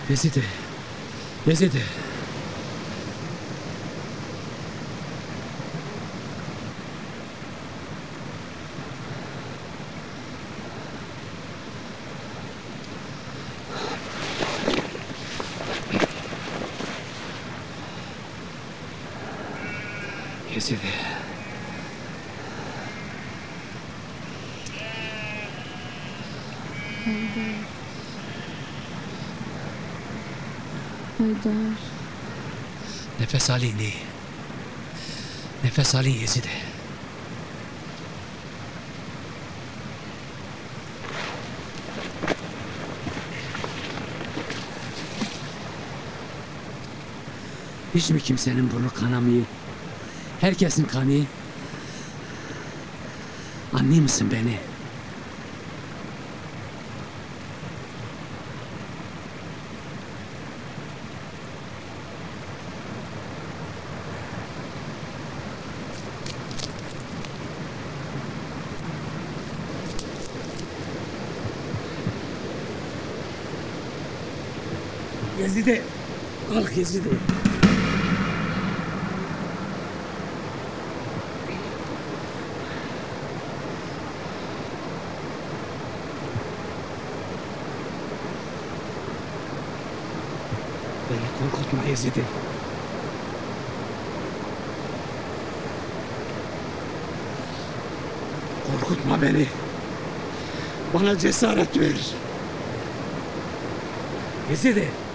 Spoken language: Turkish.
Yezide. Yezide. Yezide. Haydar. Nefes alın iyi. Nefes alın Yezide. Hiç mi kimsenin burnu kanamıyor? Herkesin kanı. Anlıyor musun beni? Yezide, kalk Yezide. Beni korkutma Yezide. Korkutma beni. Bana cesaret ver. Yezide.